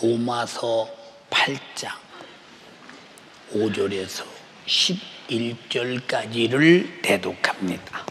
로마서 8장 5절에서 11절까지를 대독합니다.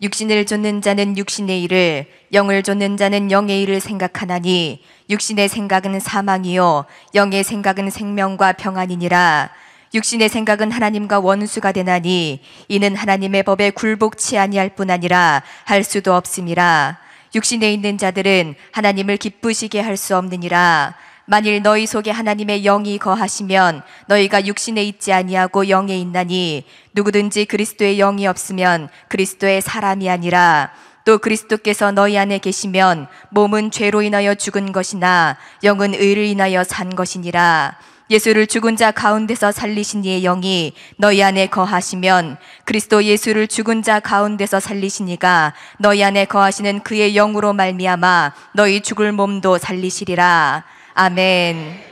육신을 좇는 자는 육신의 일을, 영을 좇는 자는 영의 일을 생각하나니 육신의 생각은 사망이요 영의 생각은 생명과 평안이니라. 육신의 생각은 하나님과 원수가 되나니 이는 하나님의 법에 굴복치 아니할 뿐 아니라 할 수도 없음이라. 육신에 있는 자들은 하나님을 기쁘시게 할 수 없느니라. 만일 너희 속에 하나님의 영이 거하시면 너희가 육신에 있지 아니하고 영에 있나니 누구든지 그리스도의 영이 없으면 그리스도의 사람이 아니라. 또 그리스도께서 너희 안에 계시면 몸은 죄로 인하여 죽은 것이나 영은 의를 인하여 산 것이니라. 예수를 죽은 자 가운데서 살리신 이의 영이 너희 안에 거하시면 그리스도 예수를 죽은 자 가운데서 살리신 이가 너희 안에 거하시는 그의 영으로 말미암아 너희 죽을 몸도 살리시리라. 아멘.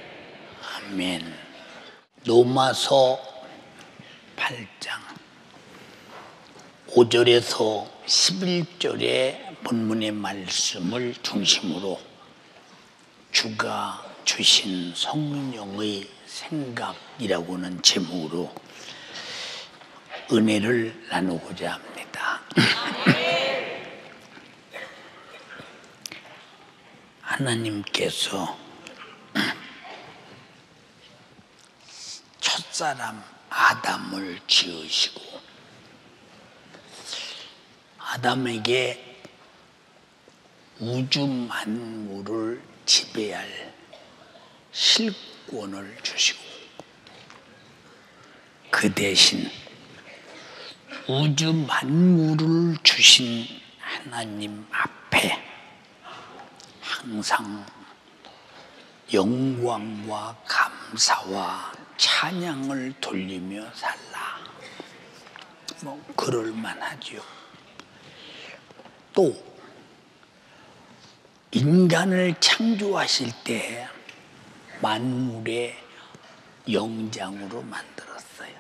아멘. 로마서 8장 5절에서 11절의 본문의 말씀을 중심으로 주가 주신 성령의 생각이라고 하는 제목으로 은혜를 나누고자 합니다. 하나님께서 첫사람 아담을 지으시고 아담에게 우주 만물을 지배할 실권을 주시고 그 대신 우주 만물을 주신 하나님 앞에 항상 영광과 감사와 찬양을 돌리며 살라. 그럴만하죠. 또 인간을 창조하실 때 만물의 영장으로 만들었어요.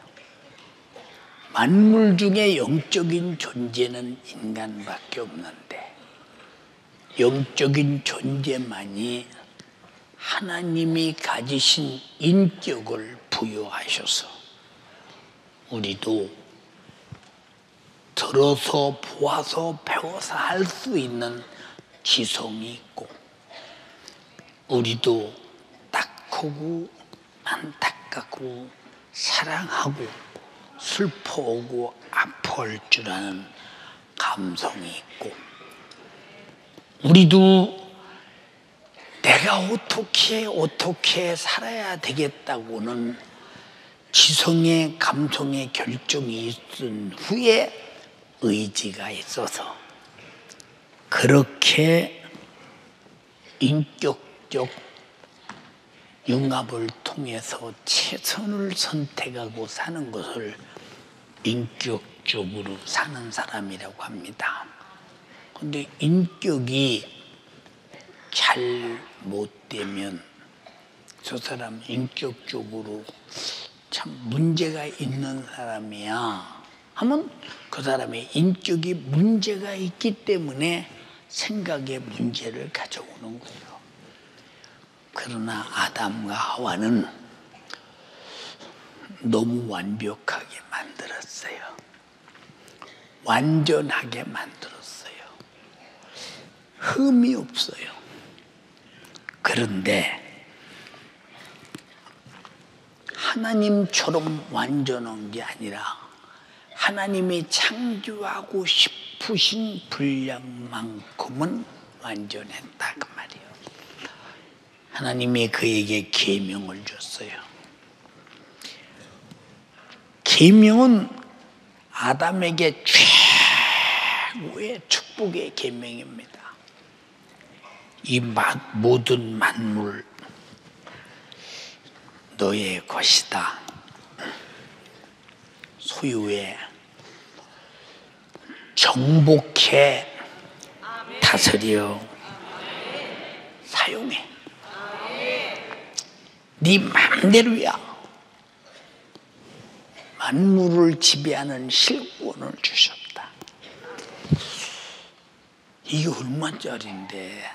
만물 중에 영적인 존재는 인간밖에 없는데 영적인 존재만이 하나님이 가지신 인격을 부여하셔서 우리도 들어서 보아서 배워서 할 수 있는 지성이 있고 우리도 크고 안타깝고 사랑하고 슬퍼하고 아파할 줄 아는 감성이 있고 우리도 내가 어떻게 살아야 되겠다고는 지성의 감성의 결정이 있은 후에 의지가 있어서 그렇게 인격적 융합을 통해서 최선을 선택하고 사는 것을 인격적으로 사는 사람이라고 합니다. 그런데 인격이 잘 못되면 저 사람 인격적으로 참 문제가 있는 사람이야 하면 그 사람의 인격이 문제가 있기 때문에 생각에 문제를 가져오는 거예요. 그러나 아담과 하와는 너무 완벽하게 만들었어요. 완전하게 만들었어요. 흠이 없어요. 그런데 하나님처럼 완전한 게 아니라 하나님이 창조하고 싶으신 분량만큼은 완전했다 그 말이에요. 하나님이 그에게 계명을 줬어요. 계명은 아담에게 최고의 축복의 계명입니다. 이 모든 만물 너의 것이다. 소유해, 정복해, 다스려, 사용해. 네 마음대로야. 만물을 지배하는 실권을 주셨다. 이게 얼마짜리인데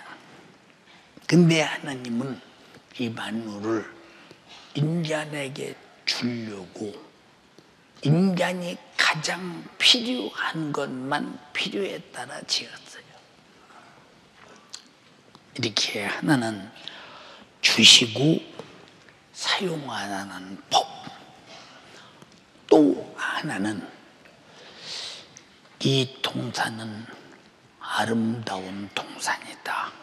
근데 하나님은 이 만물을 인간에게 주려고 인간이 가장 필요한 것만 필요에 따라 지었어요. 이렇게 하나는 주시고 사용하라는 법, 또 하나는 이 동산은 아름다운 동산이다.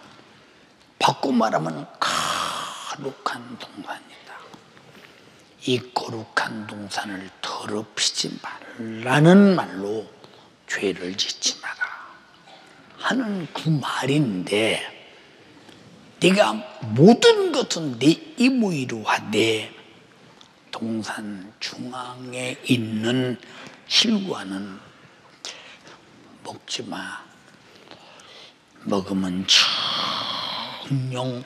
바꿔 말하면 거룩한 동산이다. 이 거룩한 동산을 더럽히지 말라는 말로 죄를 짓지 마라 하는 그 말인데, 네가 모든 것은 내 임의로 하되 동산 중앙에 있는 실과는 먹지 마. 먹으면 정령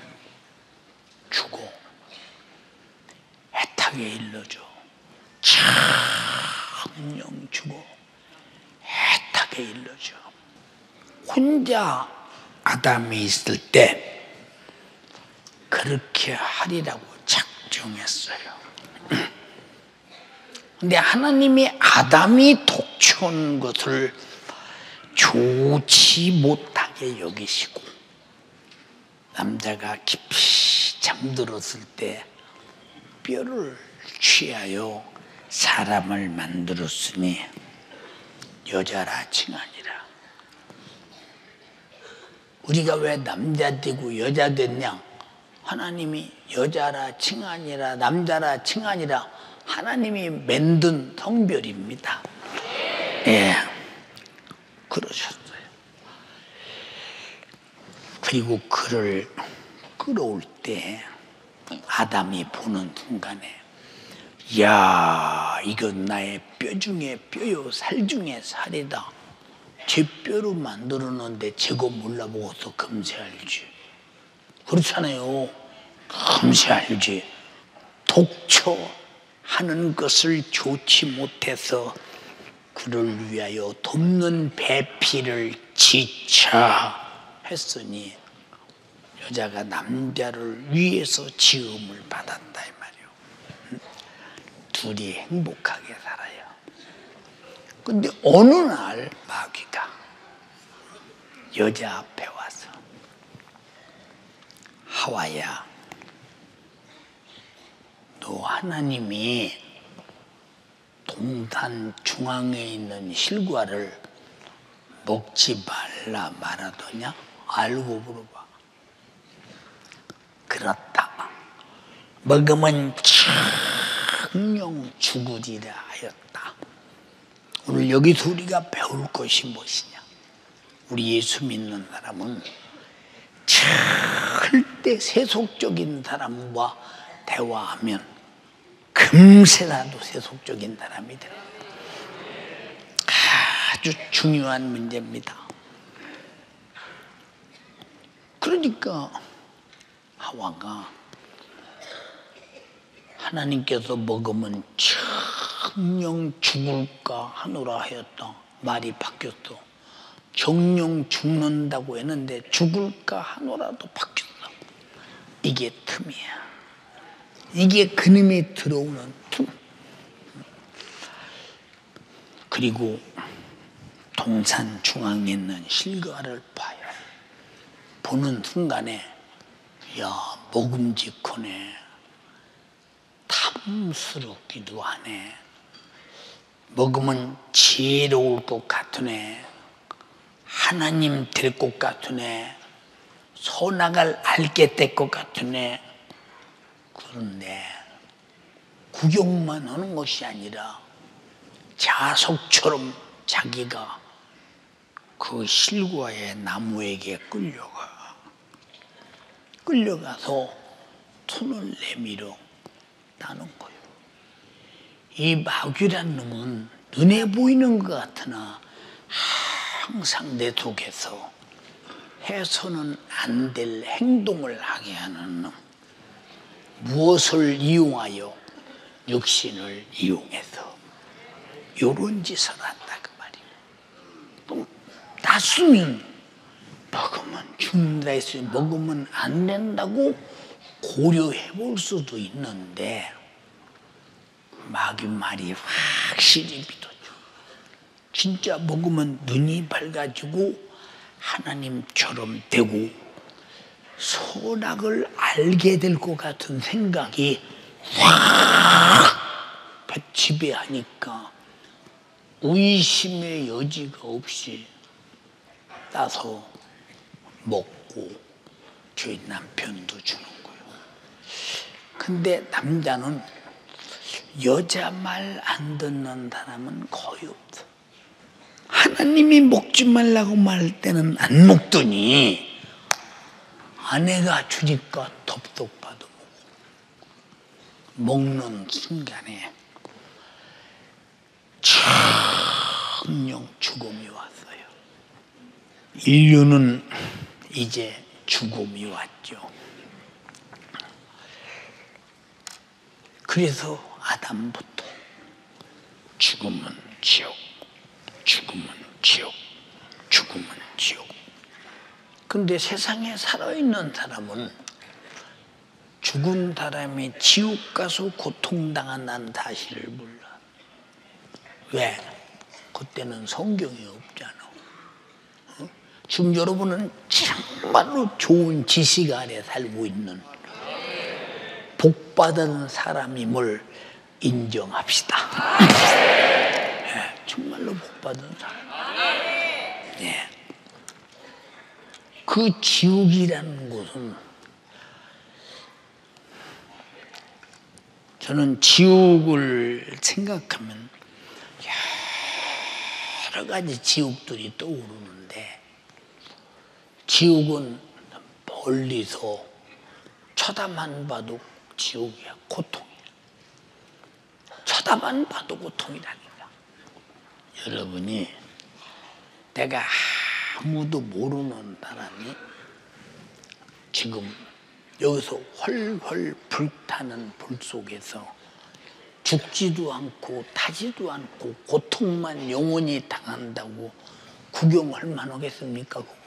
죽어. 애타게 일러줘. 정령 죽어. 애타게 일러줘. 혼자 아담이 있을 때 그렇게 하리라고 작정했어요. 근데 하나님이 아담이 독초한 것을 좋지 못하게 여기시고, 남자가 깊이 잠들었을 때 뼈를 취하여 사람을 만들었으니 여자라 칭하니라. 우리가 왜 남자 되고 여자 됐냐? 하나님이 여자라 칭하니라, 남자라 칭하니라, 하나님이 만든 성별입니다. 예, 그러셨어요. 그리고 그를 끌어올 때 아담이 보는 순간에, 야, 이건 나의 뼈 중에 뼈요 살 중에 살이다. 제 뼈로 만들었는데 저거 몰라보고서 금세 알지. 그렇잖아요. 금세 알지. 독초하는 것을 좋지 못해서 그를 위하여 돕는 배필을 지차 했으니 여자가 남자를 위해서 지음을 받았다 이 말이요. 둘이 행복하게 살아요. 근데 어느 날 마귀가 여자 앞에 와서, 하와야, 너 하나님이 동산 중앙에 있는 실과를 먹지 말라 말하더냐? 알고 물어봐. 그렇다. 먹으면 정령 죽으리라 하였다. 오늘 여기서 우리가 배울 것이 무엇이냐? 우리 예수 믿는 사람은 절대 세속적인 사람과 대화하면 금세라도 세속적인 사람이 돼요. 아주 중요한 문제입니다. 그러니까 하와가 하나님께서 먹으면 정령 죽을까 하노라 하였다. 말이 바뀌었어. 정령 죽는다고 했는데 죽을까 하노라도 바뀌었어. 이게 틈이야. 이게 그놈이 들어오는 틈. 그리고 동산 중앙에 있는 실과를 봐요. 보는 순간에, 야, 먹음직하네. 탐스럽기도 하네. 먹으면 지혜로울 것 같으네. 하나님 될 것 같으네. 선악을 알게 될 것 같으네. 그런데 구경만 하는 것이 아니라 자석처럼 자기가 그 실과의 나무에게 끌려가서 손을 내밀어 따는 거예요. 이 마귀란 놈은 눈에 보이는 것 같으나 항상 내 속에서 해서는 안 될 행동을 하게 하는 놈. 무엇을 이용하여? 육신을 이용해서 요런 짓을 한다 그 말이에요. 낯으면 먹으면 죽는다 했으니 먹으면 안 된다고 고려해 볼 수도 있는데 마귀 말이 확실히 믿어줘. 진짜 먹으면 눈이 밝아지고 하나님처럼 되고 선악을 알게 될 것 같은 생각이 확 지배하니까 의심의 여지가 없이 따서 먹고 저희 남편도 주는 거예요. 근데 남자는 여자 말 안 듣는 사람은 거의 없어. 하나님이 먹지 말라고 말할 때는 안 먹더니 아내가 주니까 덥석받아 먹는 순간에 청령 죽음이 왔어요. 인류는 이제 죽음이 왔죠. 그래서 아담부터 죽음은 지옥, 죽음은 지옥, 죽음은 지옥. 근데 세상에 살아있는 사람은 죽은 사람이 지옥 가서 고통당한다는 사실을 몰라. 왜? 그때는 성경이 없잖아. 지금 여러분은 정말로 좋은 지식 아래 살고 있는 복받은 사람임을 인정합시다. 네, 정말로 복받은 사람. 네. 그 지옥이라는 곳은 저는 지옥을 생각하면 여러 가지 지옥들이 떠오르는데 지옥은 멀리서 쳐다만 봐도 지옥이야. 고통이야. 쳐다만 봐도 고통이라니까. 여러분이 내가 아무도 모르는 사람이 지금 여기서 훨훨 불타는 불 속에서 죽지도 않고 타지도 않고 고통만 영원히 당한다고 구경할 만하겠습니까? 그거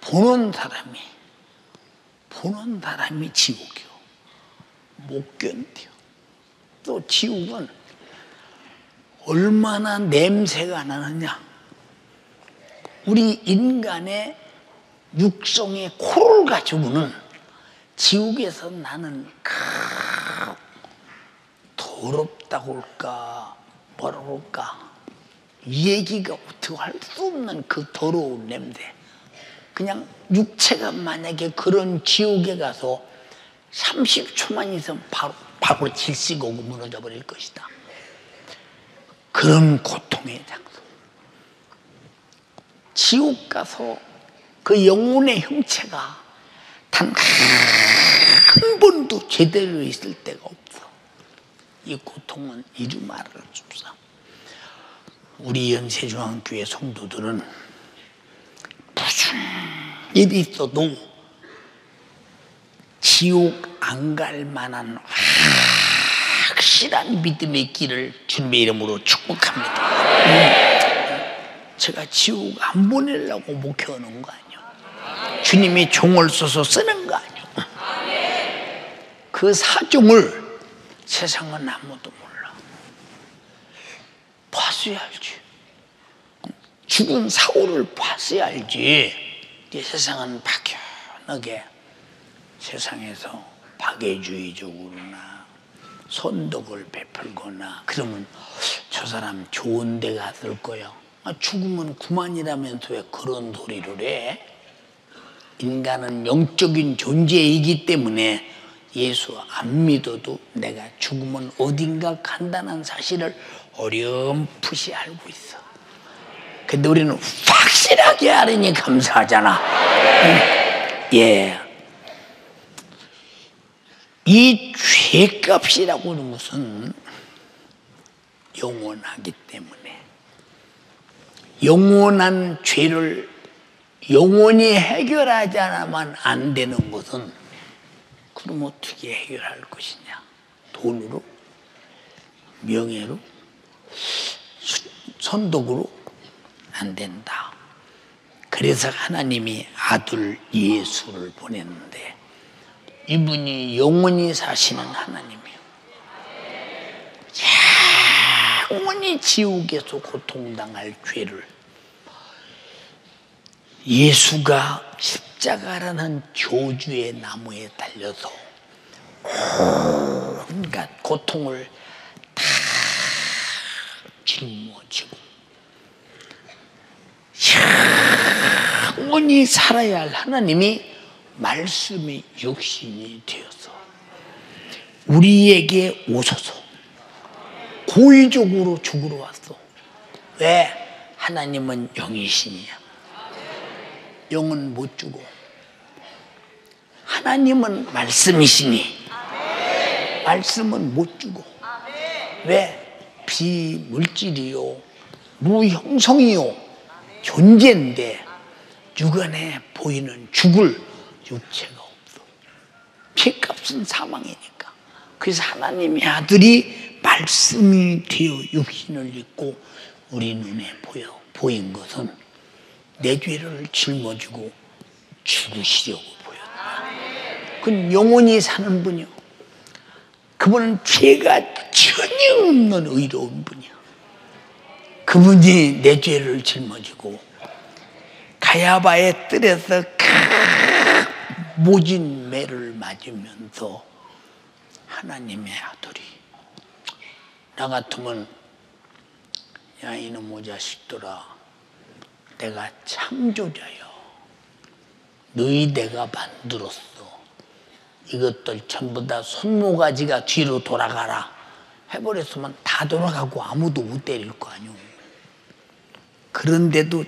보는 사람이 지옥이요. 못 견뎌. 또 지옥은 얼마나 냄새가 나느냐. 우리 인간의 육성의 코를 가지고는 지옥에서 나는 더럽다고 할까 뭐라고 할까 얘기가 어떻게 할 수 없는 그 더러운 냄새. 그냥 육체가 만약에 그런 지옥에 가서 30초만 있으면 바로 질식오고 무너져 버릴 것이다. 그런 고통의 장소. 지옥 가서 그 영혼의 형체가 단 한 번도 제대로 있을 때가 없어. 이 고통은 이루 말할 수 없어. 우리 연세중앙교회 성도들은 무슨 일이 있어도 지옥 안 갈 만한 확실한 믿음의 길을 주님의 이름으로 축복합니다. 제가 지옥 안 보내려고 목회하는 거 아니에요. 주님이 종을 써서 쓰는 거 아니에요. 그 사정을 세상은 아무도 몰라. 봤어야 알지. 죽은 사고를 봤어야 알지. 세상은 막연하게 세상에서 박애주의적으로나 선덕을 베풀거나 그러면 저 사람 좋은 데 갔을 거야. 죽으면 그만이라면서 왜 그런 소리를 해? 인간은 영적인 존재이기 때문에 예수 안 믿어도 내가 죽으면 어딘가 간다는 사실을 어렴풋이 알고 있어. 근데 우리는 확실하게 알으니 감사하잖아. 예. 이 죄값이라고 하는 것은 영원하기 때문에 영원한 죄를 영원히 해결하지 않으면 안 되는 것은 그럼 어떻게 해결할 것이냐? 돈으로? 명예로? 선덕으로? 안 된다. 그래서 하나님이 아들 예수를 보냈는데 이분이 영원히 사시는 하나님이에요. 영원히 지옥에서 고통당할 죄를 예수가 십자가라는 교주의 나무에 달려서 온갖 고통을 다 짊어지고 영원히 살아야 할 하나님이 말씀이 육신이 되어서 우리에게 오소서. 고의적으로 죽으러 왔어. 왜? 하나님은 영이시니야. 영은 못 죽어. 하나님은 말씀이시니 말씀은 못 죽어. 왜? 비물질이요 무형성이요 존재인데 육안에 보이는 죽을 육체가 없어. 피값은 사망이니까. 그래서 하나님의 아들이 말씀이 되어 육신을 입고 우리 눈에 보인 것은 내 죄를 짊어지고 죽으시려고 보였다. 그건 영원히 사는 분이요. 그분은 죄가 전혀 없는 의로운 분이야. 그분이 내 죄를 짊어지고 가야바의 뜰에서 모진 매를 맞으면서 하나님의 아들이 나 같으면 야 이놈의 자식들아 내가 창조자여 너희 내가 만들었어. 이것들 전부 다 손모가지가 뒤로 돌아가라 해버렸으면 다 돌아가고 아무도 못 때릴 거 아니오. 그런데도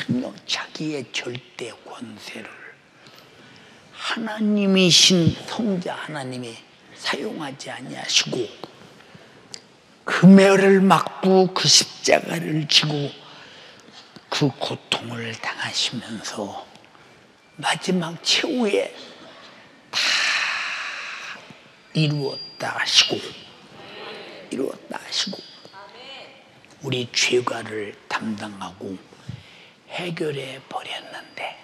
전혀 자기의 절대 권세를 하나님이신 성자 하나님이 사용하지 아니하시고 그 매를 맞고 그 십자가를 지고 그 고통을 당하시면서 마지막 최후에 다 이루었다 하시고 우리 죄과를 담당하고 해결해 버렸는데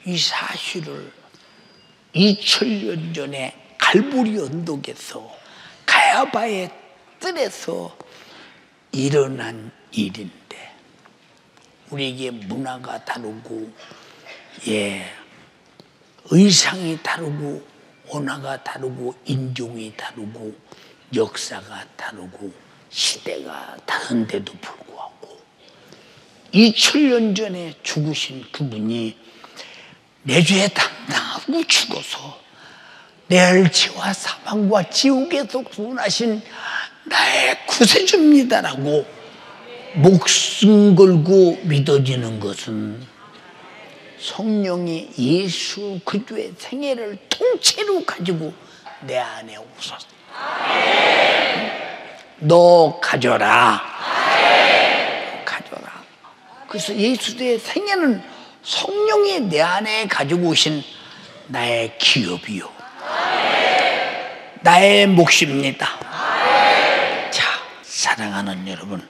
이 사실을 2000년 전에 갈보리 언덕에서 가야바의 뜰에서 일어난 일인데 우리에게 문화가 다르고 의상이 다르고 언어가 다르고 인종이 다르고 역사가 다르고 시대가 다른데도 불구하고 2000년 전에 죽으신 그분이 내 죄 담당하고 죽어서 내 죄와 사망과 지옥에서 구원하신 나의 구세주입니다라고 목숨 걸고 믿어지는 것은 성령이 예수 그리스도의 생애를 통째로 가지고 내 안에 오소서. 너 가져라. 가져라. 그래서 예수의 생애는 성령이 내 안에 가지고 오신 나의 기업이요. 나의 몫입니다. 자, 사랑하는 여러분,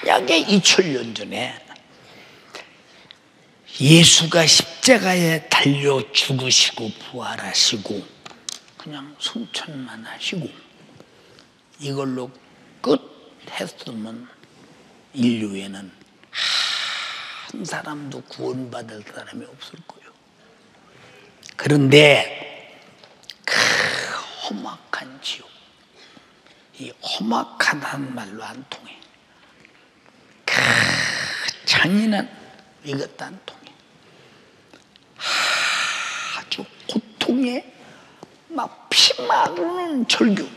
만약에 2000년 전에 예수가 십자가에 달려 죽으시고 부활하시고 그냥 승천만 하시고 이걸로 끝 했으면 인류에는 한 사람도 구원받을 사람이 없을 거예요. 그런데 그 험악한 지옥, 이 험악하다는 말로 안 통해. 그 잔인한 이것도 안 통해. 아주 고통에 막 피마르는 절규,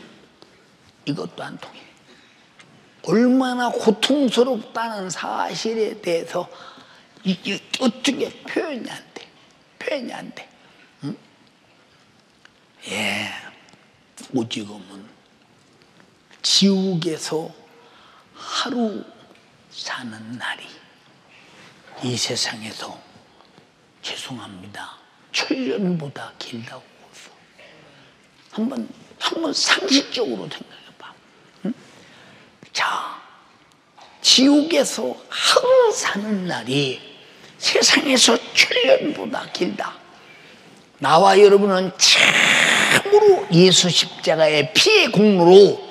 이것도 안 통해. 얼마나 고통스럽다는 사실에 대해서 이게 어떻게 표현이 안 돼. 표현이 안 돼. 응? 오직은 지옥에서 하루 사는 날이 이 세상에서 죄송합니다 1000년보다 길다고 했어. 한번 상식적으로 생각해봐. 응? 자, 지옥에서 하루 사는 날이 세상에서 천년보다 길다. 나와 여러분은 참으로 예수 십자가의 피의 공로로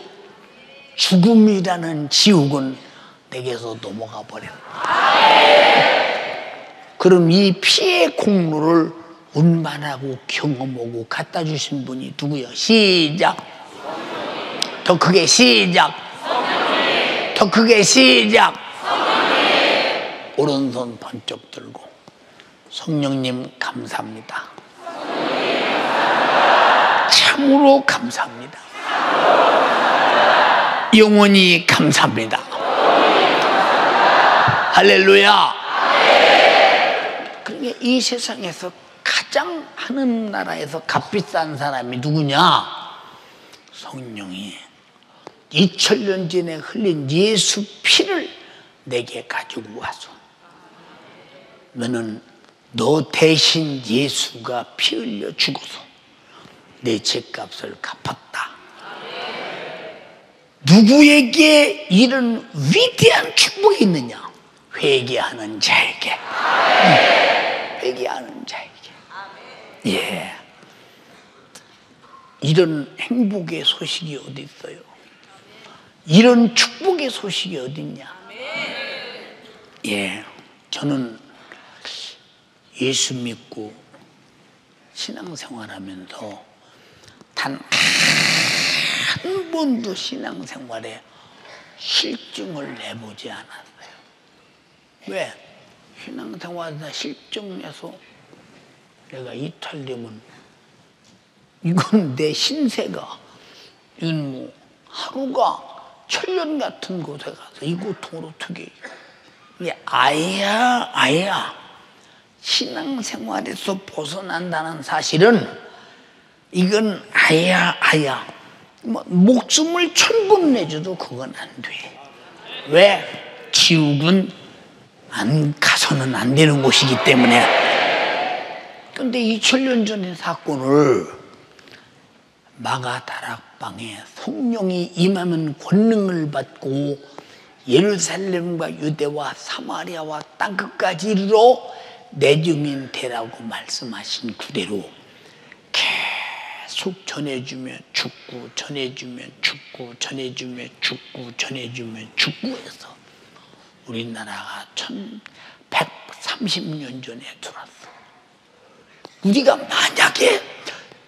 죽음이라는 지옥은 내게서 넘어가 버렸다. 그럼 이 피의 공로를 운반하고 경험하고 갖다 주신 분이 누구요? 시작. 더 크게 시작. 더 크게 시작. 오른손 번쩍 들고 성령님 감사합니다. 참으로 감사합니다. 영원히 감사합니다. 할렐루야. 그러니까 이 세상에서 가장 하는 나라에서 값비싼 사람이 누구냐? 성령이 2000년 전에 흘린 예수 피를 내게 가지고 와서 너는 너 대신 예수가 피 흘려 죽어서 내 죄값을 갚았다. 누구에게 이런 위대한 축복이 있느냐? 회개하는 자에게. 회개하는 자에게. 예. 이런 행복의 소식이 어디 있어요? 이런 축복의 소식이 어디 있냐? 예. 저는 예수 믿고 신앙생활하면서 단 한 번도 신앙생활에 실증을 내보지 않았어요. 왜? 신앙생활에서 실증내서 내가 이탈되면 이건 내 신세가, 이건 뭐 하루가 천년 같은 곳에 가서 이 고통을 어떻게, 이게 아야 신앙생활에서 벗어난다는 사실은 이건 아야 뭐 목숨을 1000번 내줘도 그건 안 돼. 왜? 지옥은 안 가서는 안 되는 곳이기 때문에. 그런데 2000년 전의 사건을 마가다락방에 성령이 임하면 권능을 받고 예루살렘과 유대와 사마리아와 땅끝까지 이르러 내 증인 되라고 말씀하신 그대로 계속 전해주면 죽고 전해주면 죽고 전해주면 죽고 전해주면 죽고 해서 우리나라가 1130년 전에 들어왔어. 우리가 만약에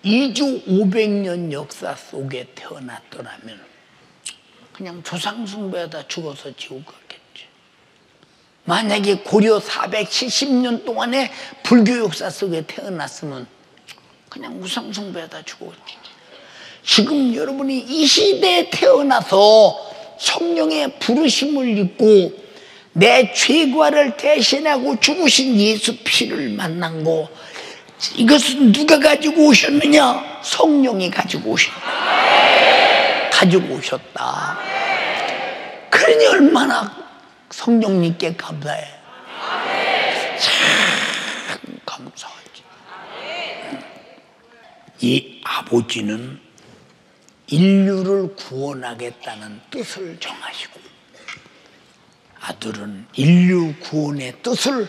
2주 500년 역사 속에 태어났더라면 그냥 조상숭배하다 죽어서 지옥 갔겠지. 만약에 고려 470년 동안에 불교 역사 속에 태어났으면 그냥 우상숭배하다 죽었지. 지금 여러분이 이 시대에 태어나서 성령의 부르심을 입고 내 죄과를 대신하고 죽으신 예수 피를 만난 거, 이것은 누가 가지고 오셨느냐? 성령이 가지고 오셨다. 가지고 오셨다. 그러니 얼마나 성령님께 감사해. 참 감사하지. 이 아버지는 인류를 구원하겠다는 뜻을 정하시고 아들은 인류 구원의 뜻을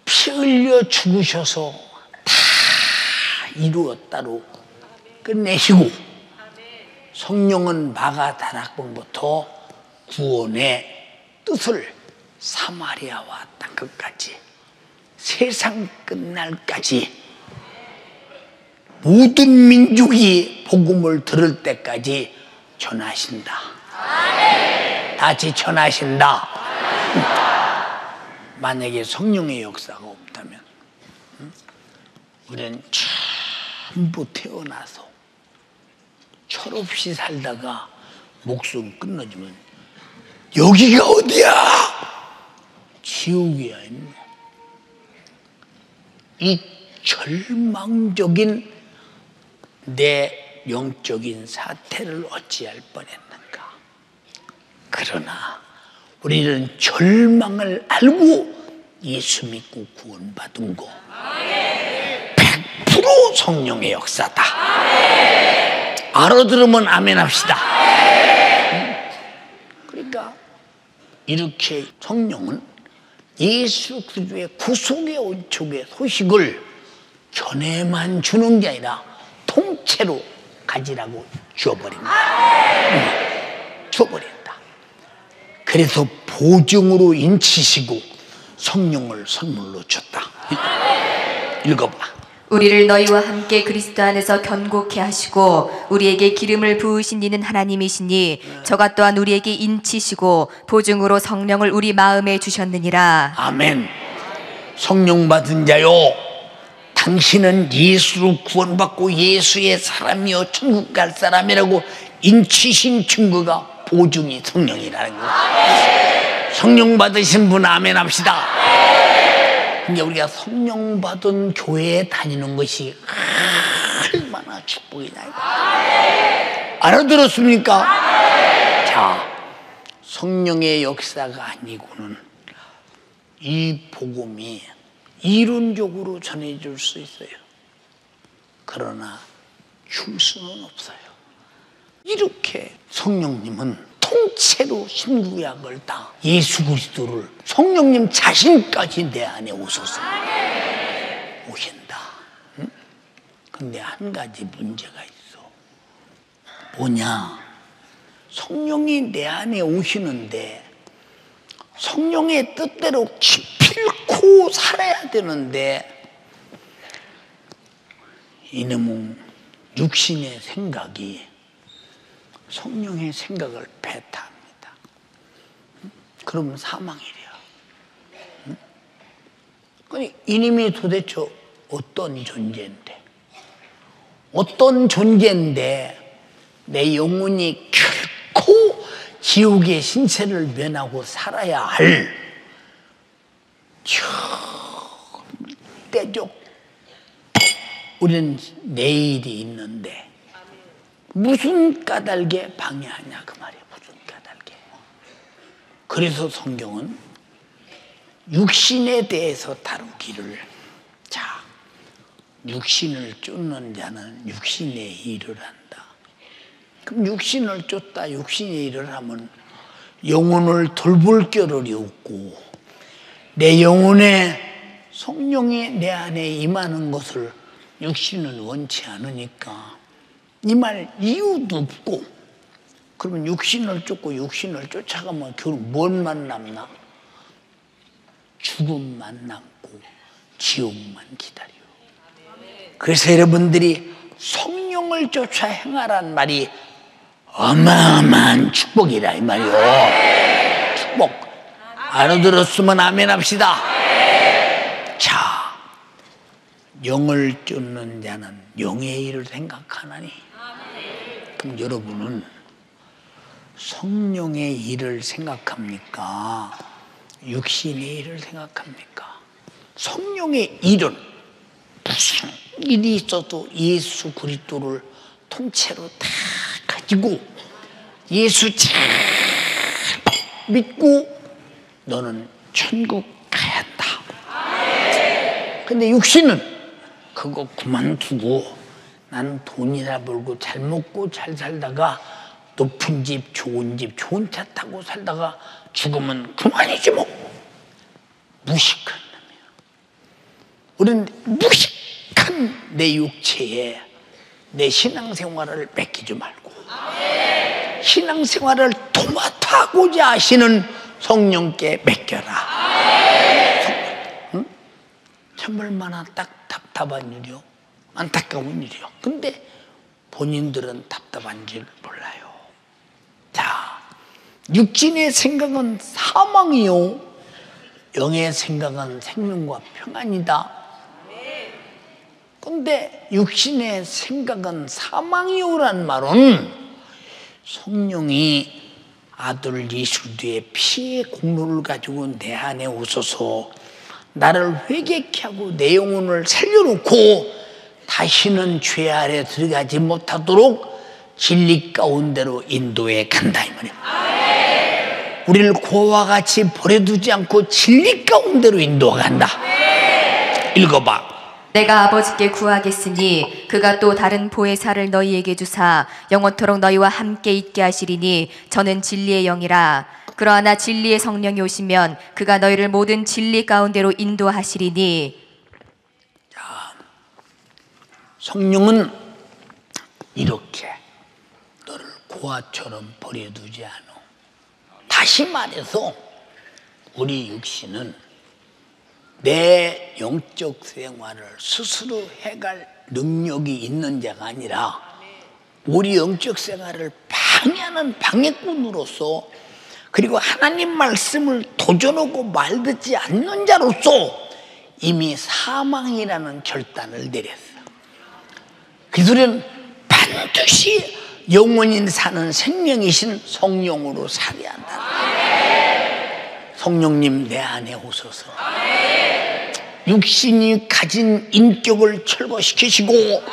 피 흘려 죽으셔서 다 이루었다로 끝내시고, 성령은 마가다락방부터 구원의 뜻을 사마리아와 땅끝까지 세상 끝날까지 모든 민족이 복음을 들을 때까지 전하신다. 같이 전하신다. 만약에 성령의 역사가 없다면 우리는 전부 태어나서 철없이 살다가 목숨 끊어지면 여기가 어디야? 지옥이야. 이 절망적인 내 영적인 사태를 어찌할 뻔했는가. 그러나 우리는 절망을 알고 예수 믿고 구원받은 거 100% 성령의 역사다. 알아들으면 아멘 합시다. 그러니까 이렇게 성령은 예수 그리스도의 구속의 온축의 소식을 전에만 주는 게 아니라 통째로 가지라고 주어버립니다. 주어버린다. 그래서 보증으로 인치시고 성령을 선물로 줬다. 읽어봐. 우리를 너희와 함께 그리스도 안에서 견고케 하시고 우리에게 기름을 부으신 이는 하나님이시니 저가 또한 우리에게 인치시고 보증으로 성령을 우리 마음에 주셨느니라. 아멘. 성령 받은 자요, 당신은 예수로 구원받고 예수의 사람이요 천국 갈 사람이라고 인치신 증거가 보증이 성령이라는 거예요. 성령 받으신 분 아멘 합시다. 근데 우리가 성령 받은 교회에 다니는 것이 얼마나 축복이냐. 알아들었습니까? 자, 성령의 역사가 아니고는 이 복음이 이론적으로 전해질 수 있어요. 그러나 줄 수는 없어요. 이렇게 성령님은 통째로 신구약을 다 예수 그리스도를 성령님 자신까지 내 안에 오셔서 오신다. 응? 근데 한 가지 문제가 있어. 뭐냐? 성령이 내 안에 오시는데 성령의 뜻대로 기필코 살아야 되는데 이놈은 육신의 생각이 성령의 생각을 배타합니다. 그러면 사망이래요. 그러니 이님이 도대체 어떤 존재인데, 어떤 존재인데 내 영혼이 결코 지옥의 신세를 면하고 살아야 할 때적 우리는 내일이 있는데 무슨 까닭에 방해하냐 그 말이에요. 무슨 까닭에. 그래서 성경은 육신에 대해서 다루기를, 자, 육신을 쫓는 자는 육신의 일을 한다. 그럼 육신을 쫓다 육신의 일을 하면 영혼을 돌볼 겨를이 없고 내 영혼에 성령이 내 안에 임하는 것을 육신은 원치 않으니까 이 말 이유도 없고, 그러면 육신을 쫓고 육신을 쫓아가면 결국 뭔만 남나? 죽음만 남고 지옥만 기다려. 그래서 여러분들이 성령을 쫓아 행하란 말이 어마어마한 축복이라 이 말이요. 축복. 알아들었으면 아멘 합시다. 자, 영을 쫓는 자는 영의 일을 생각하나니, 그럼 여러분은 성령의 일을 생각합니까? 육신의 일을 생각합니까? 성령의 일은 무슨 일이 있어도 예수 그리스도를 통째로 다 가지고 예수 잘 믿고 너는 천국 가야 한다. 근데 육신은 그거 그만두고 나는 돈이나 벌고 잘 먹고 잘 살다가 높은 집, 좋은 차 타고 살다가 죽으면 그만이지 뭐. 무식한 놈이야. 우리는 무식한 내 육체에 내 신앙생활을 뺏기지 말고 신앙생활을 도맡아고자 하시는 성령께 맡겨라. 응? 참 얼마나 딱 답답한 일이요. 안타까운 일이요. 근데 본인들은 답답한 줄 몰라요. 자, 육신의 생각은 사망이요, 영의 생각은 생명과 평안이다. 근데 육신의 생각은 사망이요란 말은 성령이 아들 예수 그리스도의 피의 공로를 가지고 내 안에 오셔서 나를 회개케 하고 내 영혼을 살려놓고 다시는 죄 아래 들어가지 못하도록 진리 가운데로 인도해 간다 이 말이에요. 우리를 고와 같이 버려두지 않고 진리 가운데로 인도간다. 읽어봐. 내가 아버지께 구하겠으니 그가 또 다른 보혜사를 너희에게 주사 영원토록 너희와 함께 있게 하시리니 저는 진리의 영이라. 그러나 진리의 성령이 오시면 그가 너희를 모든 진리 가운데로 인도하시리니. 성령은 이렇게 너를 고아처럼 버려두지 않아. 다시 말해서 우리 육신은 내 영적 생활을 스스로 해갈 능력이 있는 자가 아니라 우리 영적 생활을 방해하는 방해꾼으로서, 그리고 하나님 말씀을 도전하고 말 듣지 않는 자로서 이미 사망이라는 결단을 내렸어. 그 소리는 반드시 영원히 사는 생명이신 성령으로 살아야 한다. 성령님 내 안에 오셔서 육신이 가진 인격을 철거시키시고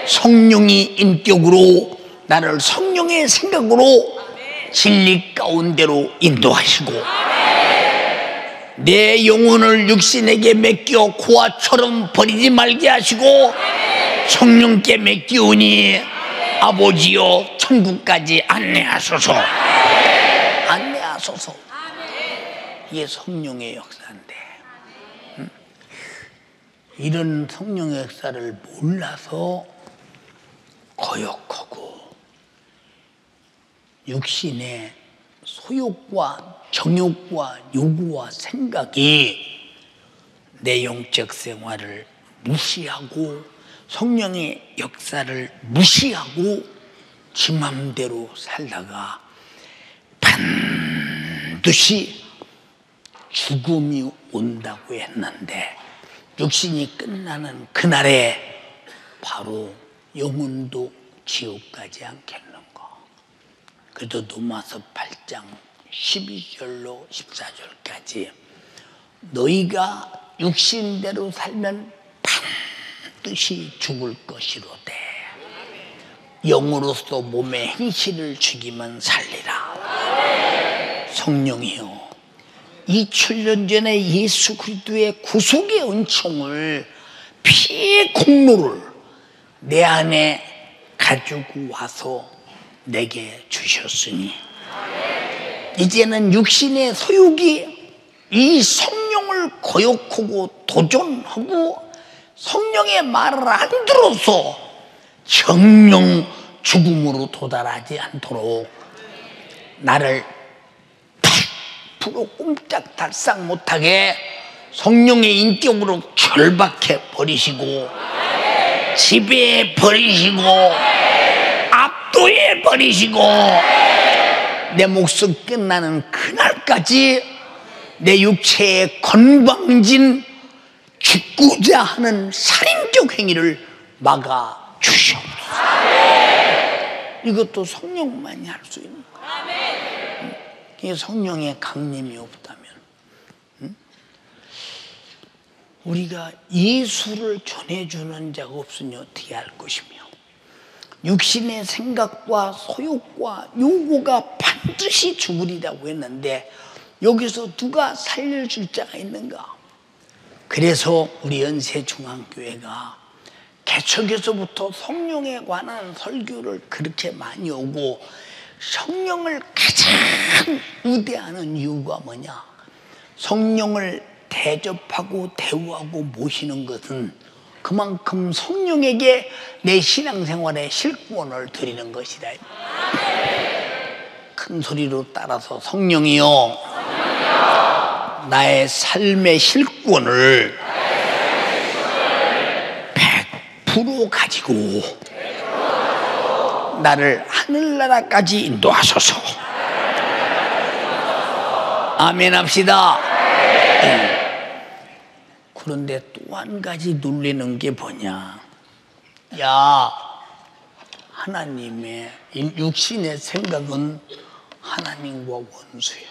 성령이 인격으로 나를 성령의 생각으로 진리 가운데로 인도하시고 내 영혼을 육신에게 맡겨 고아처럼 버리지 말게 하시고 성령께 맡기오니 아버지여 천국까지 안내하소서. 안내하소서. 이게 성령의 역사인데, 이런 성령의 역사를 몰라서 거역하고 육신의 소욕과 정욕과 요구와 생각이 내 영적 생활을 무시하고 성령의 역사를 무시하고 지 맘대로 살다가 반드시 죽음이 온다고 했는데 육신이 끝나는 그날에 바로 영혼도 지옥 가지 않겠는가. 그래도 로마서 8장 12절로 14절까지 너희가 육신대로 살면 반드시 죽을 것이로되 영으로서 몸의 행실을 죽이면 살리라. 성령이요, 2000년 전에 예수 그리스도의 구속의 은총을, 피의 공로를 내 안에 가지고 와서 내게 주셨으니 이제는 육신의 소욕이 이 성령을 거역하고 도전하고 성령의 말을 안 들어서 정령 죽음으로 도달하지 않도록 나를 100% 꼼짝달싹 못하게 성령의 인격으로 결박해 버리시고 지배해 버리시고 압도해 버리시고 내 목숨 끝나는 그날까지 내 육체의 건방진 죽고자 하는 살인적 행위를 막아 주시옵소서. 이것도 성령만이 할 수 있는 거예요. 성령의 강림이 없다면 우리가 예수를 전해주는 자가 없으니 어떻게 할 것이며 육신의 생각과 소욕과 요구가 반드시 죽으리라고 했는데 여기서 누가 살려줄 자가 있는가? 그래서 우리 연세중앙교회가 개척에서부터 성령에 관한 설교를 그렇게 많이 오고 성령을 가장 우대하는 이유가 뭐냐? 성령을 대접하고 대우하고 모시는 것은 그만큼 성령에게 내 신앙생활의 실권을 드리는 것이다. 큰 소리로 따라서 성령이여, 나의 삶의 실권을 100% 가지고 나를 하늘나라까지 인도하소서. 아멘 합시다. 그런데 또 한 가지 놀라는 게 뭐냐? 야, 하나님의 육신의 생각은 하나님과 원수야.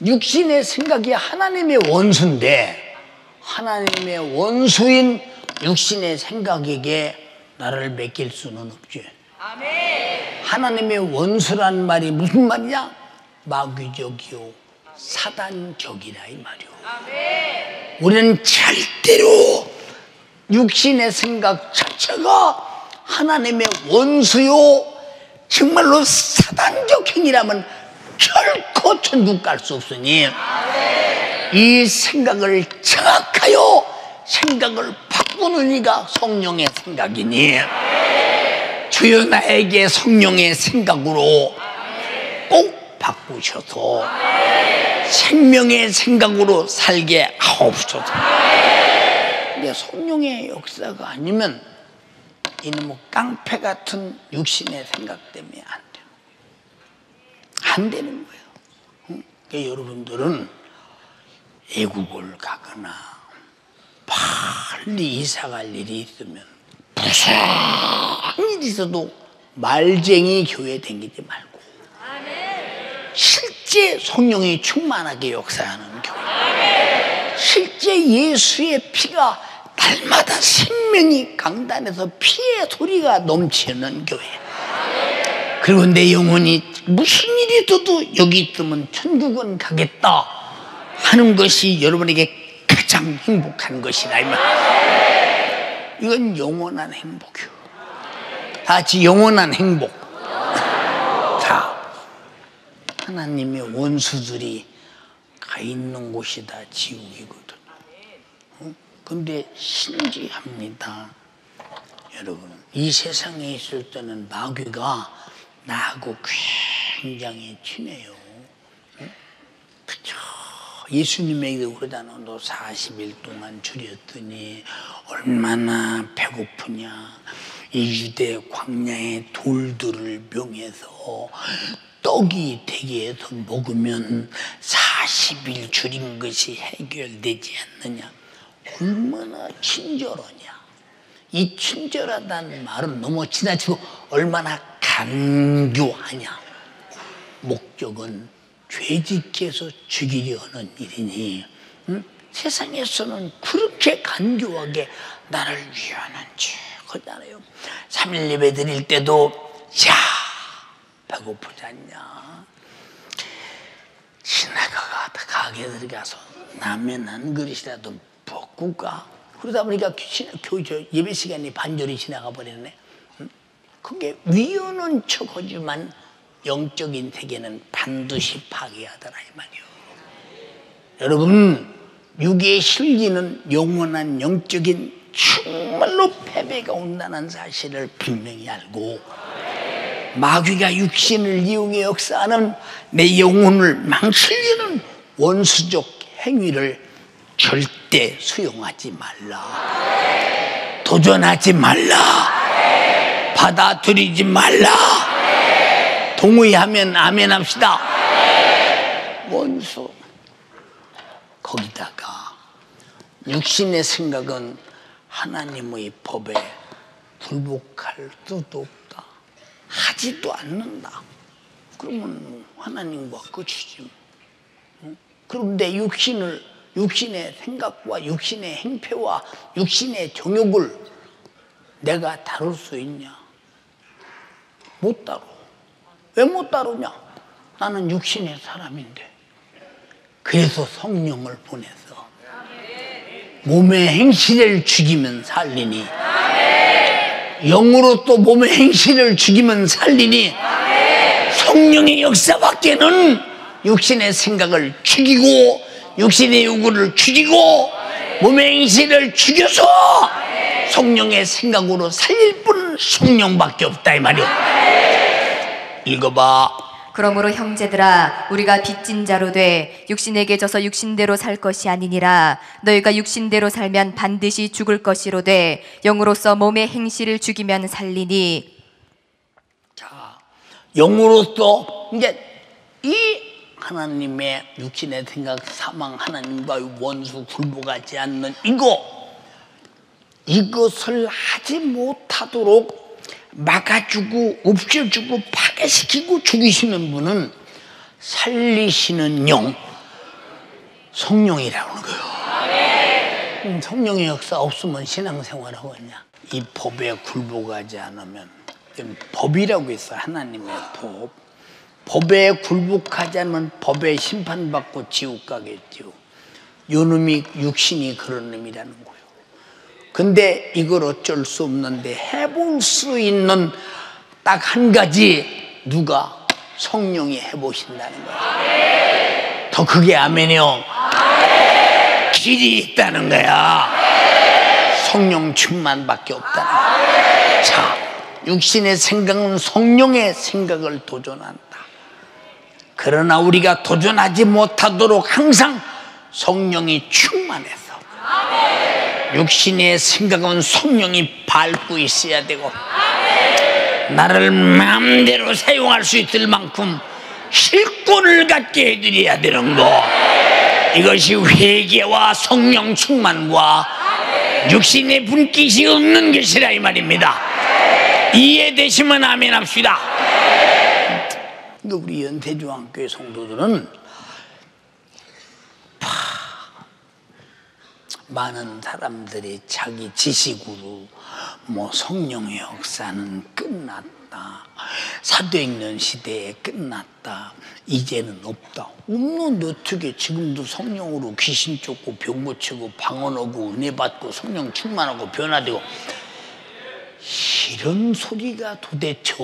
육신의 생각이 하나님의 원수인데 하나님의 원수인 육신의 생각에게 나를 맡길 수는 없지. 하나님의 원수란 말이 무슨 말이야? 마귀적이요 사단적이라 이 말이요. 우리는 절대로 육신의 생각 자체가 하나님의 원수요 정말로 사단적 행위라면 결코 천국 갈 수 없으니 이 생각을 정확하여 생각을 바꾸는 이가 성령의 생각이니 주여 나에게 성령의 생각으로 꼭 바꾸셔서 생명의 생각으로 살게 하옵소서. 근데 성령의 역사가 아니면 이놈의 깡패 같은 육신의 생각 때문에 안 되는 거예요. 그러니까 여러분들은 애국을 가거나 빨리 이사 갈 일이 있으면 무슨 일이 있어도 말쟁이 교회 다니지 말고 실제 성령이 충만하게 역사하는 교회, 실제 예수의 피가 날마다 생명이 강단에서 피의 소리가 넘치는 교회. 그리고 내 영혼이 무슨 일이 있어도 여기 있으면 천국은 가겠다 하는 것이 여러분에게 가장 행복한 것이다 이 말. 이건 영원한 행복이요. 다 같이 영원한 행복. 자, 하나님의 원수들이 가 있는 곳이 다 지옥이거든. 근데 신기합니다. 여러분, 이 세상에 있을 때는 마귀가 나하고 굉장히 친해요. 그쵸? 예수님에게도 그러잖아. 너 40일 동안 줄였더니 얼마나 배고프냐. 이 유대 광야의 돌들을 명해서 떡이 되게 해서 먹으면 40일 줄인 것이 해결되지 않느냐. 얼마나 친절하냐. 이 친절하다는 말은 너무 지나치고 얼마나 간교하냐. 목적은 죄짓게해서 죽이려 하는 일이니 세상에서는 그렇게 간교하게 나를 위하는 척 하잖아요. 3일 예배 드릴 때도 야 배고프지 않냐. 지나가가 가게 들어가서 라면 한 그릇이라도 먹고 가. 그러다 보니까 예배 시간이 반절이 지나가 버리네. 그게 위하는 척하지만 영적인 세계는 반드시 파괴하더라 이 말이요. 여러분, 육의 실기는 영원한 영적인 정말로 패배가 온다는 사실을 분명히 알고, 마귀가 육신을 이용해 역사하는 내 영혼을 망치려는 원수적 행위를 절대 수용하지 말라. 도전하지 말라. 받아들이지 말라. 동의하면 아멘 합시다. 원수. 거기다가 육신의 생각은 하나님의 법에 굴복할 수도 없다. 하지도 않는다. 그러면 하나님과 끝이지. 그런데 육신의 생각과 육신의 행패와 육신의 정욕을 내가 다룰 수 있냐? 못 다뤄. 왜 못 다루냐? 나는 육신의 사람인데. 그래서 성령을 보내서 몸의 행실을 죽이면 살리니, 영으로 또 몸의 행실을 죽이면 살리니, 성령의 역사밖에는 육신의 생각을 죽이고 육신의 요구를 죽이고 몸의 행실을 죽여서 성령의 생각으로 살릴 뿐 성령밖에 없다 이 말이야. 읽어봐. 그러므로 형제들아, 우리가 빚진 자로 돼 육신에게 져서 육신대로 살 것이 아니니라. 너희가 육신대로 살면 반드시 죽을 것이로되 영으로서 몸의 행실을 죽이면 살리니. 자, 영으로서 이제 이 하나님의 육신의 생각, 사망, 하나님과의 원수, 굴복하지 않는 이것을 하지 못하도록 막아주고 없애주고 파괴시키고 죽이시는 분은 살리시는 영, 성령이라고 하는 거예요. 성령의 역사 없으면 신앙생활하고 있냐? 이 법에 굴복하지 않으면, 법이라고 있어요. 하나님의 법. 법에 굴복하지 않으면 법에 심판받고 지옥 가겠죠. 요놈이 육신이 그런 놈이라는 거예요. 근데 이걸 어쩔 수 없는데 해볼 수 있는 딱 한 가지, 누가? 성령이 해보신다는 거야. 더 크게 아멘이요. 길이 있다는 거야. 성령 충만밖에 없다는 거야. 자, 육신의 생각은 성령의 생각을 도전한다. 그러나 우리가 도전하지 못하도록 항상 성령이 충만해서, 육신의 생각은 성령이 밟고 있어야 되고, 나를 마음대로 사용할 수 있을 만큼 실권을 갖게 해드려야 되는 거. 이것이 회개와 성령 충만과 육신의 분깃이 없는 것이라 이 말입니다. 이해되시면 아멘 합시다. 우리 연태중앙교회 성도들은 많은 사람들이 자기 지식으로 뭐 성령의 역사는 끝났다, 사도행전 시대에 끝났다, 이제는 없다. 없는데 어떻게 지금도 성령으로 귀신 쫓고 병 고치고 방언하고 은혜 받고 성령 충만하고 변화되고, 이런 소리가 도대체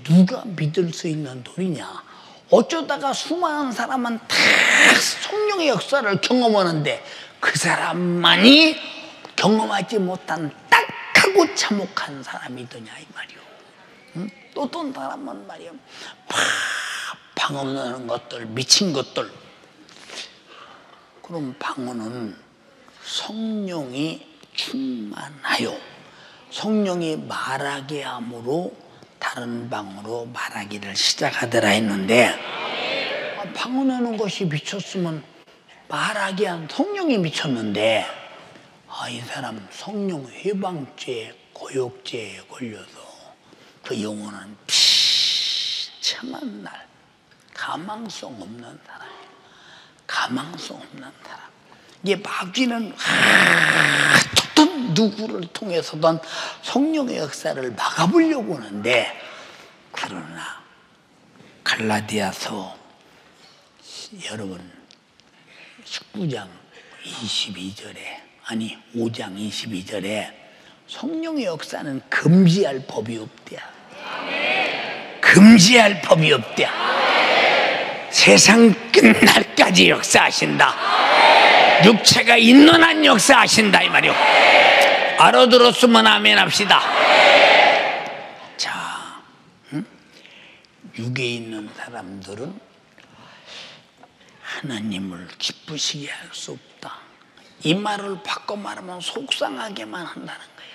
누가 믿을 수 있는 소리냐? 어쩌다가 수많은 사람은 다 성령의 역사를 경험하는데 그 사람만이 경험하지 못한 딱하고 참혹한 사람이더냐 이 말이오. 응? 또 어떤 사람은 말이야 방언하는 것들, 미친 것들. 그럼 방언은 성령이 충만하여 성령이 말하게 함으로 다른 방으로 말하기를 시작하더라 했는데, 방언하는 것이 미쳤으면 말하게 한 성령이 미쳤는데, 이 사람 성령 해방죄, 고욕죄에 걸려서 그 영혼은 비참한 날, 가망성 없는 사람이에요. 가망성 없는 사람. 이게 마귀는 어떤 누구를 통해서든 성령의 역사를 막아보려고 하는데, 그러나 갈라디아서 여러분 19장 22절에 아니 5장 22절에 성령의 역사는 금지할 법이 없대요. 금지할 법이 없대요. 세상 끝날까지 역사하신다. 육체가 있는 한 역사하신다 이 말이요. 알아들었으면 아멘 합시다. 자, 육에 있는 사람들은 하나님을 기쁘시게 할 수 없다. 이 말을 바꿔 말하면 속상하게만 한다는 거예요.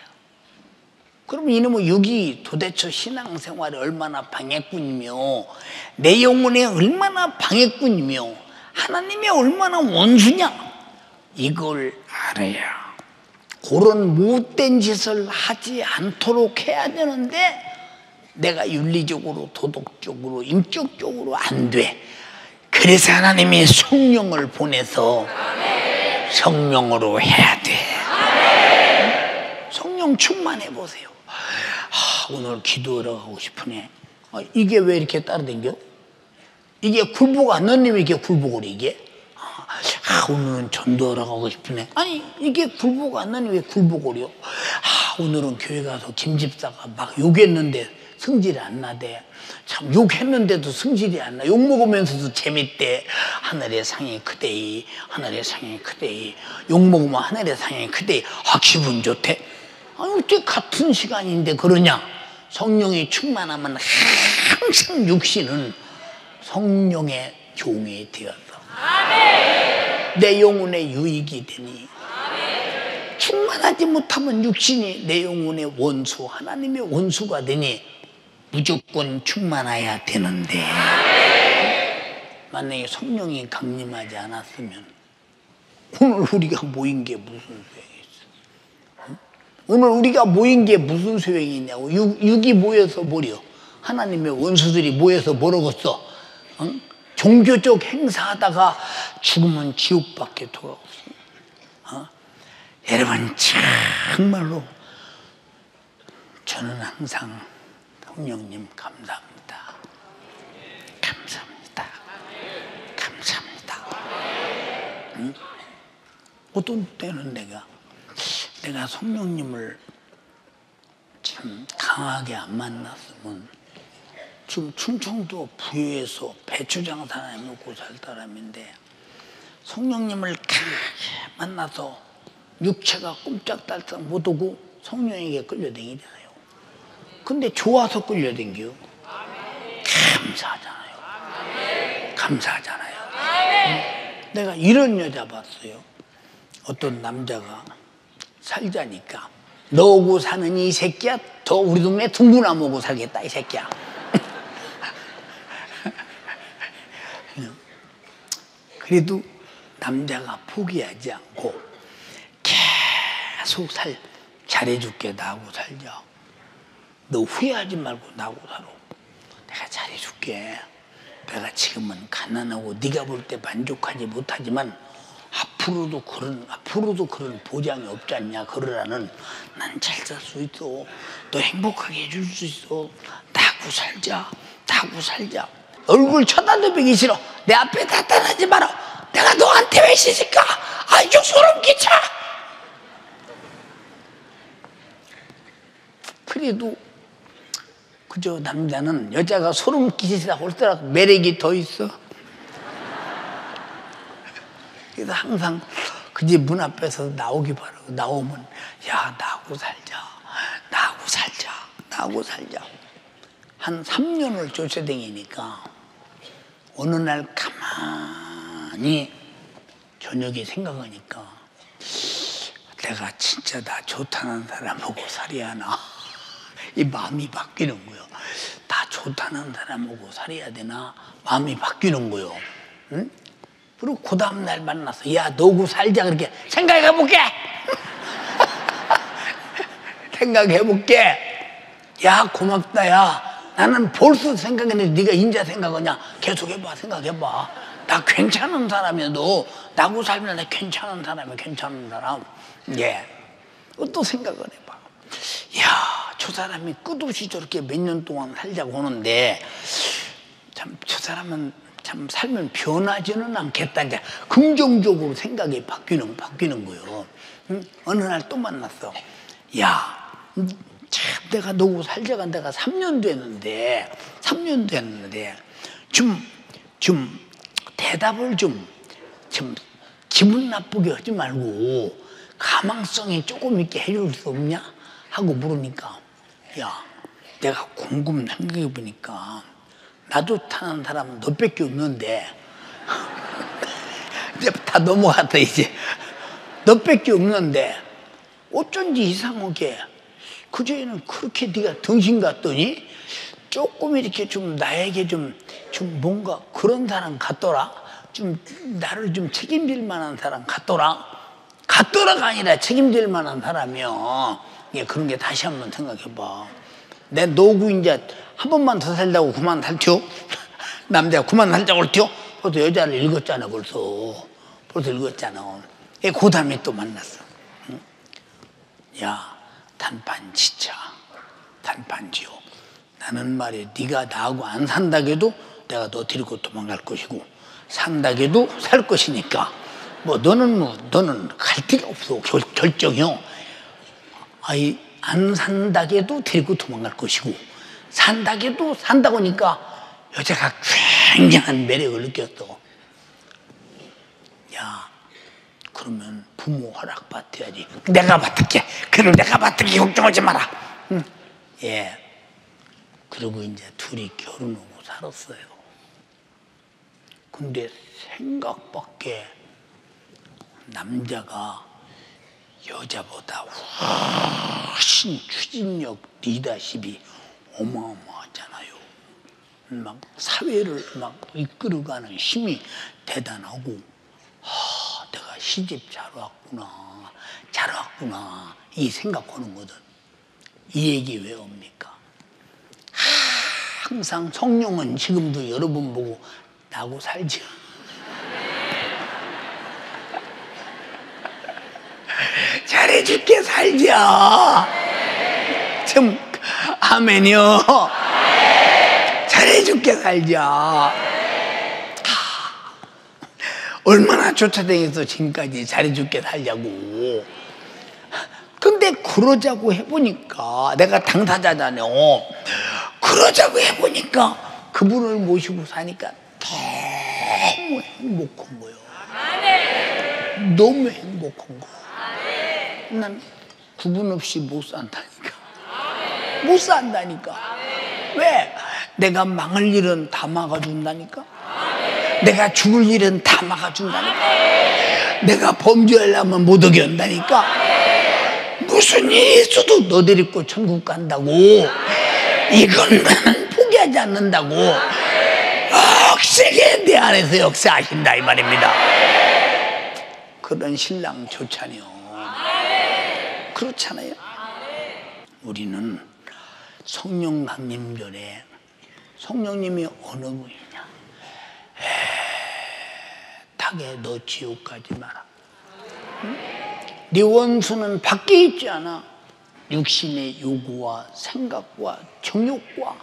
그럼 이놈의 육이 도대체 신앙생활에 얼마나 방해꾼이며 내 영혼에 얼마나 방해꾼이며 하나님이 얼마나 원수냐, 이걸 알아야 그런 못된 짓을 하지 않도록 해야 되는데, 내가 윤리적으로 도덕적으로 인격적으로 안 돼. 그래서 하나님이 성령을 보내서 성령으로 해야 돼. 성령 충만해 보세요. 오늘 기도하러 가고 싶으네. 이게 왜 이렇게 따라다녀? 이게 굴복 안 넣니? 왜 이렇게 굴복을 이게? 오늘은 전도하러 가고 싶으네. 아니 이게 굴복 안 넣니? 왜 굴복을 요? 오늘은 교회 가서 김집사가 막 욕했는데 성질이 안 나대. 참 욕했는데도 성질이 안 나. 욕 먹으면서도 재밌대. 하늘의 상이 크대이, 하늘의 상이 크대이. 욕 먹으면 하늘의 상이 크대이. 기분 좋대. 아니 어떻게 같은 시간인데 그러냐? 성령이 충만하면 항상 육신은 성령의 종이 되어서 내 영혼의 유익이 되니, 충만하지 못하면 육신이 내 영혼의 원수, 하나님의 원수가 되니 무조건 충만해야 되는데, 만약에 성령이 강림하지 않았으면 오늘 우리가 모인 게 무슨 소용이 있어? 오늘 우리가 모인 게 무슨 소용이 있냐고. 육이 모여서 뭐려? 하나님의 원수들이 모여서 뭐라겠어? 종교적 행사하다가 죽으면 지옥밖에 돌아오습니다. 여러분 정말로 저는 항상 성령님 감사합니다. 감사합니다. 감사합니다. 어떤 때는 내가 성령님을 참 강하게 안 만났으면 지금 충청도 부여에서 배추 장사나 먹고 살 사람인데 성령님을 강하게 만나서 육체가 꼼짝달싹 못하고 성령에게 끌려다니잖아요. 근데 좋아서 끌려다녀요. 감사하잖아요. 감사하잖아요. 내가 이런 여자 봤어요. 어떤 남자가 살자니까 너하고 사는 이 새끼야 더 우리 동네 둥구나무고 살겠다 이 새끼야. 그래도 남자가 포기하지 않고 계속 잘해줄게 나하고 살자. 너 후회하지 말고 나하고 살아. 내가 잘해줄게. 내가 지금은 가난하고 네가 볼 때 만족하지 못하지만 앞으로도 그런 보장이 없지 않냐. 그러라는 난 잘 살 수 있어. 너 행복하게 해줄 수 있어. 나하고 살자. 나하고 살자. 얼굴 쳐다도 보기 싫어. 내 앞에 나타나지 마라. 내가 너한테 왜 시집가? 아주 소름 끼쳐. 그래도 그저 남자는 여자가 소름 끼치다 할수록 매력이 더 있어. 그래서 항상 그 집 문 앞에서 나오기 바라고 나오면 야 나하고 살자. 나하고 살자. 나하고 살자. 한 3년을 쫓아다니니까 어느 날 가만히 저녁에 생각하니까 내가 진짜 나 좋다는 사람하고 살아야 하나. 이 마음이 바뀌는 거예요. 나 좋다는 사람하고 살아야 되나 마음이 바뀌는 거예요. 응? 그리고 그 다음날 만나서 야 너하고 살자 그렇게 생각해볼게. 생각해볼게. 야 고맙다. 야 나는 벌써 생각했는데 네가 인자 생각하냐. 계속해봐. 생각해봐. 나 괜찮은 사람이야. 너 나하고 살면 나 괜찮은 사람이야. 괜찮은 사람. 예. 또 생각을 해봐. 야, 저 사람이 끝없이 저렇게 몇 년 동안 살자고 하는데 참 저 사람은 참 살면 변하지는 않겠다. 이제 긍정적으로 생각이 바뀌는 거예요. 응? 어느 날 또 만났어. 야, 참 내가 너하고 살자가 내가 3년 됐는데 좀 대답을 좀 기분 나쁘게 하지 말고 가망성이 조금 있게 해줄 수 없냐? 하고 물으니까 야 내가 곰곰 생각해 보니까 나도 타는 사람은 너밖에 없는데 이제 다 넘어갔다 이제 너밖에 없는데 어쩐지 이상하게 그전에는 그렇게 네가 등신 같더니 조금 이렇게 좀 나에게 좀 뭔가 그런 사람 같더라. 좀 나를 좀 책임질 만한 사람 같더라가 아니라 책임질 만한 사람이요. 예, 그런 게 다시 한번 생각해봐. 내 너고 이제 한 번만 더 살자고 그만 살죠. 남자가 그만 살자고 할죠. 벌써 여자를 읽었잖아. 벌써 읽었잖아. 예, 그 다음에 또 만났어. 응? 야 단판지차 단판지요. 나는 말이야 네가 나하고 안 산다게도 내가 너 데리고 도망갈 것이고 산다게도 살 것이니까 너는 갈 데가 없어. 결정이요. 아이 안 산다게도 데리고 도망갈 것이고 산다게도 산다고 하니까 여자가 굉장한 매력을 느꼈어. 야 그러면 부모 허락 받아야지. 내가 맡을게. 그럼 내가 맡을게. 걱정하지 마라. 응. 예. 그리고 이제 둘이 결혼하고 살았어요. 근데 생각밖에 남자가 여자보다 훨씬 추진력 리더십이 어마어마하잖아요. 막 사회를 막 이끌어가는 힘이 대단하고 내가 시집 잘 왔구나 이 생각하는 거든. 이 얘기 왜 옵니까? 항상 성령은 지금도 여러분 보고 나하고 살죠. 잘해줄게 살자. 좀 아멘이요. 잘해줄게 살자. 얼마나 쫓아다녀서 지금까지 잘해줄게 살자고. 근데 그러자고 해보니까 내가 당사자잖아요. 그러자고 해보니까 그분을 모시고 사니까 너무 행복한 거예요. 너무 행복한 거. 난 구분 없이 못 산다니까. 못 산다니까. 왜? 내가 망할 일은 다 막아준다니까. 내가 죽을 일은 다 막아준다니까. 내가 범죄하려면 못 오게 한다니까. 무슨 일이 있어도 너들 입고 천국 간다고. 이건 나는 포기하지 않는다고. 억세게 내 안에서 역사하신다 이 말입니다. 그런 신랑 좋잖아요. 그렇잖아요. 우리는 성령 강림절에 성령님이 어느 분이냐? 탁에 너 지옥 가지 마라. 응? 네 원수는 밖에 있지 않아. 육신의 요구와 생각과 정욕과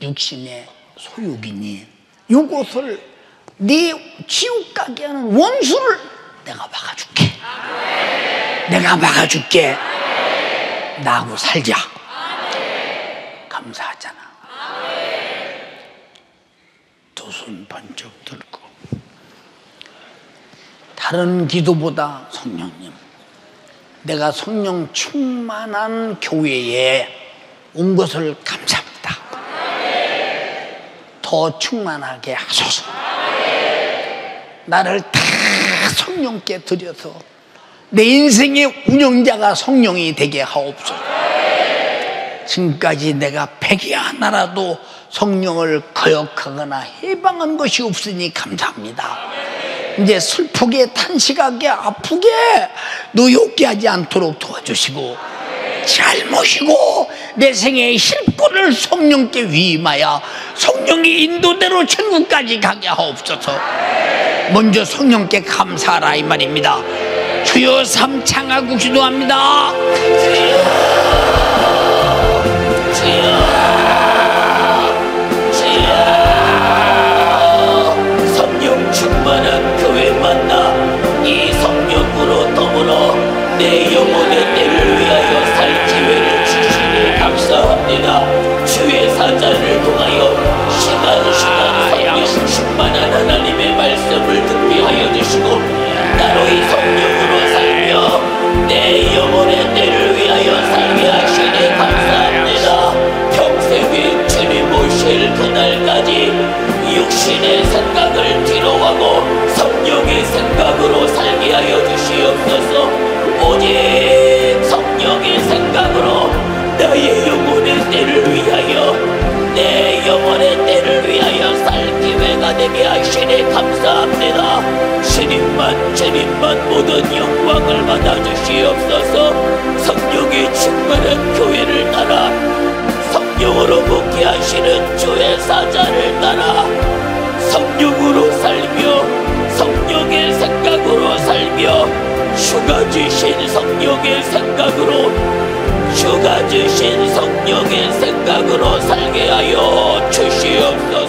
육신의 소욕이니 이것을 네 지옥 가게 하는 원수를 내가 막아줄게. 내가 막아줄게. 나하고 살자. 감사하잖아. 두 손 번쩍 들고 다른 기도보다 성령님, 내가 성령 충만한 교회에 온 것을 감사합니다. 더 충만하게 하소서. 나를 다 성령께 드려서 내 인생의 운영자가 성령이 되게 하옵소서. 지금까지 내가 백이 하나라도 성령을 거역하거나 해방한 것이 없으니 감사합니다. 이제 슬프게 탄식하게 아프게 노엽게 하지 않도록 도와주시고 잘 모시고 내 생의 실권을 성령께 위임하여 성령의 인도대로 천국까지 가게 하옵소서. 먼저 성령께 감사하라 이 말입니다. 주여 삼창하고 기도합니다. 성령 충만한 교회 만나 이 성령으로 더불어 내 영혼의 때를 위하여 살 기회를 주시니 감사합니다. 주의 사자를 통하여 시간 성령 충만한 하나님의 말씀을 듣게 하여 주시고 나로 이 성령으로 살며 내 영혼의 때를 위하여 살게 하시니 감사합니다. 평생에 주님 오실 그날까지 육신의 생각을 뒤로하고 성령의 생각으로 살게 하여 주시옵소서. 오직 성령의 생각으로 나의 영혼의 때를 위하여 내 영혼의 때를 위하여 살 기회가 되게 하시니 감사합니다. 주님만 모든 영광을 받아주시옵소서. 성령의 충만한 교회를 따라 성령으로 복게 하시는 주의 사자를 따라 성령으로 살며 성령의 생각으로 살며 주가 주신 성령의 생각으로 주가 주신 성령의 생각으로 살게 하여 주시옵소서.